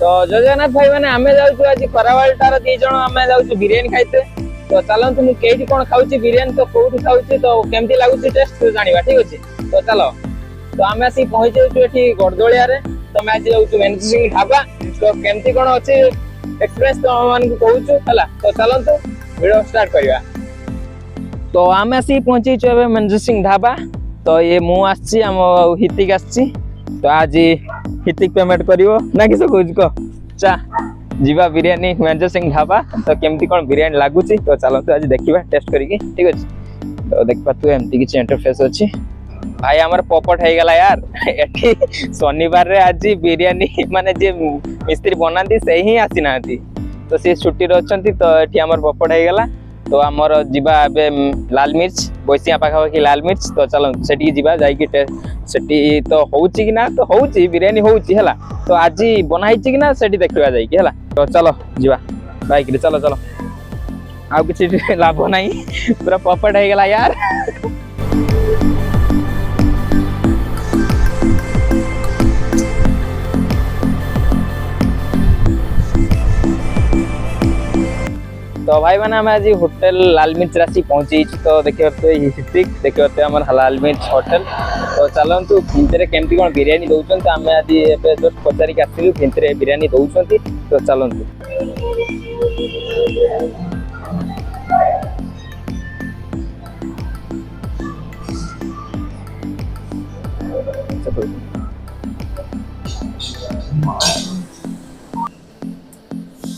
तो जय जगन्नाथ भाई मैंने आमे जाउछु आज खरावालटार दी जण आमे जाउछु बिरयानी खाइते। तो चलंतु मु केठी कोन खाउची बिरयानी तो कोठी खाउची तो केमती लागुची टेस्ट तो जानिबा ठीक अछि। तो चलो तो आमे आसी पहुंच जाउछु एठी गडदोलिया रे। तो मैं आज जाउछु मेनू सिंह ढाबा तो केमती कोन अछि एक्सप्रेस तो मान को कहूछु हला। तो चलंतु वीडियो स्टार्ट करिया। तो आमे आसी पहुंची छु एबे मेनू सिंह ढाबा। तो ये मु आछि हम हितिक आछि। तो आज हितिक पेमेंट करिवो ना किस कहूछु को चा जीवा बिरयानी मेंजर सिंह ढाबा। तो केमती कोन बिरयानी लागुची तो चलो तो आज देखिबा टेस्ट करिके ठीक अछि। तो देख पातु एमती किछ इंटरफेस अछि भाई हमर पॉपट हे गेला यार एठी शनिवार रे आज बिरयानी माने जे मिस्त्री बनांती से ही आसी नांती। तो से छुट्टी रे अछंती तो एठी हमर पॉपट हे गेला। तो हमर जीवा एबे लाल मिर्च बैसिया पाखा की लाल मिर्च। तो चलो सेठी जीवा जाई की सेठी तो होउची कि ना तो होउची बिरयानी होउची हला। तो आज बनाइची कि ना सेठी देखिबा जाई की हला। तो चलो जीवा बाइक रे चलो चलो आ किछ लाभ नाही पूरा पॉपट हे गेला यार। तो भाई मैंने हम आज होटल लाल मिर्च राशि पहुंची। तो देखिए हितिक देखिए हमार लाल मिर्च होटल। तो चलतु भितर केमती कौन बिरयानी दौरान तो आम आज जस्ट पचारिक आसलु भितर बिरयानी दौरान। तो चलतु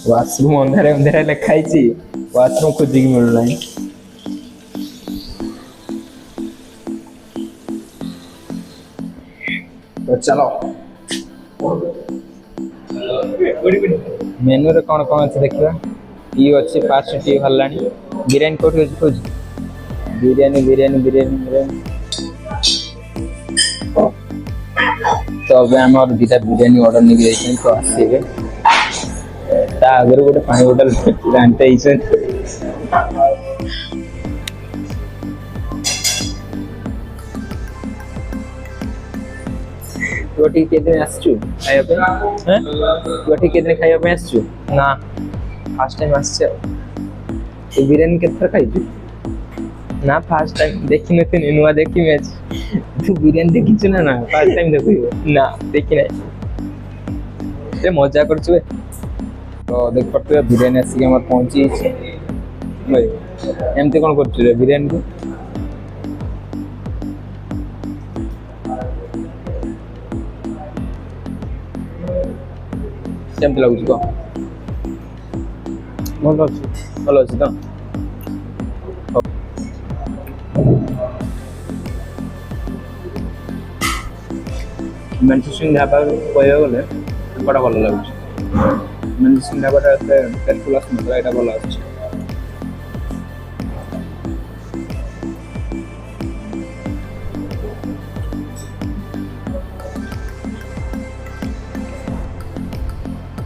वाशरूम अंधारे अंधारे लिखाई वाशरूम खोजिक मिलना। तो चलो मेनू रे कौन कौन अच्छे देखा ये अच्छे फास्ट टी भलानी बिरयानी कोठी अछि खोज बिरयानी बिरयानी बिरयानी बिरयानी। तो अब हमर दुटा बिरयानी ऑर्डर नहीं गई तो आसीबे ता अगर गोटे पानी बोतल जानते ही रोटी के दिन आसचु खाया पे हैं रोटी के दिन खाया पे आसचु ना फर्स्ट टाइम आसचे। तो बिरयानी केतर खाइछु ना फर्स्ट टाइम देखि नथिन नुवा देखि मैच तू बिरयानी देखिछु ना फर्स्ट टाइम देखियो ना देखि नै ए मजा करछु बे। तो देख पड़ते बिरयानी आसिक हमार पहुंची भाई एमती कौन कर बिरयानी को केमती लगुच कह भल अच्छी तो मेंजर सिंह ढाबा कह गले बड़ा भल लगुच। मेंजर सिंह ढाबा तेल प्लस मसला এটা ভালো আছে।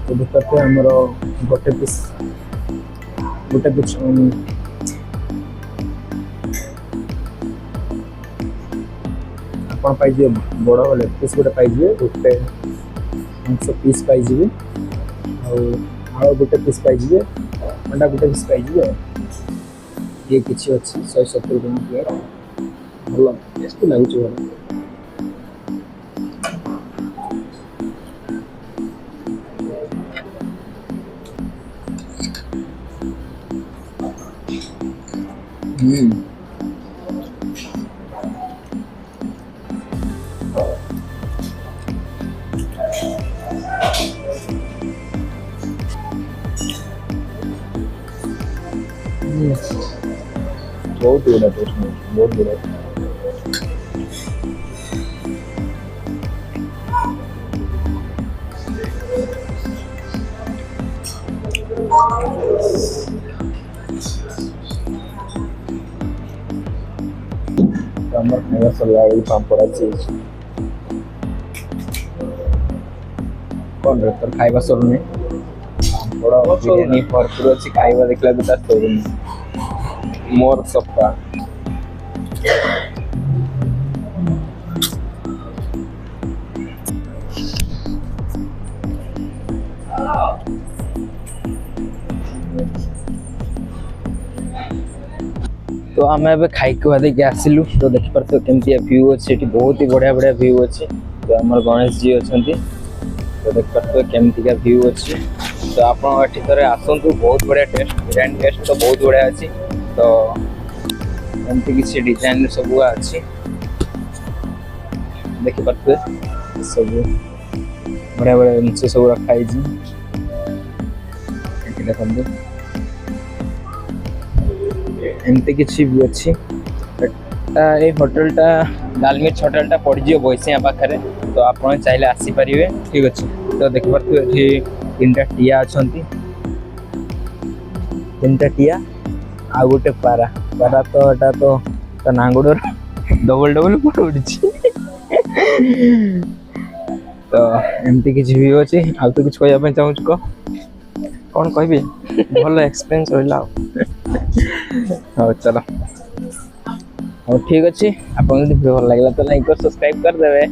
तो देखते हमर गोटे पिस आपण पाई जे बड़ लेग पिस गोटे पाई जे गोटे 500 पीस पाई जे आलू गोटे पीस पाई अंडा गोटे पीस पाई ये किसी अच्छी 170 ग्राम प्लेट भल टेस्ट लगुच भल। बहुत गुड है टेस्ट में बहुत गुड है। हमर खाଇବା सला पापड़ अछि कोन तर खाଇବା सरुने बड़ा बिरयानी भरपूर अछि खाଇବା देखला तो सरुने मोर सप्पा तो आम ए खाई खुआ देके आसिलु तो देखिपार केमती व्यू अच्छे बहुत ही बढ़िया बढ़िया व्यू अच्छे तो आम गणेश जी अच्छा तो देखिपार केमती व्यू अच्छे तो आप आसतु बहुत बढ़िया टेस्ट बिरयानी टेस्ट तो बहुत बढ़िया अच्छी तो एमती किसी डिजाइन सब अच्छी देखिपारे सब बढ़िया बढ़िया जिन सब रखाई देखते एमती किसी भी अच्छी होटेलटा लाल मिर्च होटेलटा पड़जी बैसिया पाखे तो आप चाहिए आसीपारे ठीक अच्छे तो देखिपारे ये तीन टिया अच्छा तीन टिया आ गोटे पारा पारा तो एटा तो नांगुड़ डबल डबल पड़ी तो एमती किसी भी अच्छी आ तो किसी कहना चाहूँ कह कौन कहबी भल एक्सपीरियंस रहा हाँ चलो हाँ ठीक अच्छे आपको भल लगे तो लाइक और सब्सक्राइब कर देवे।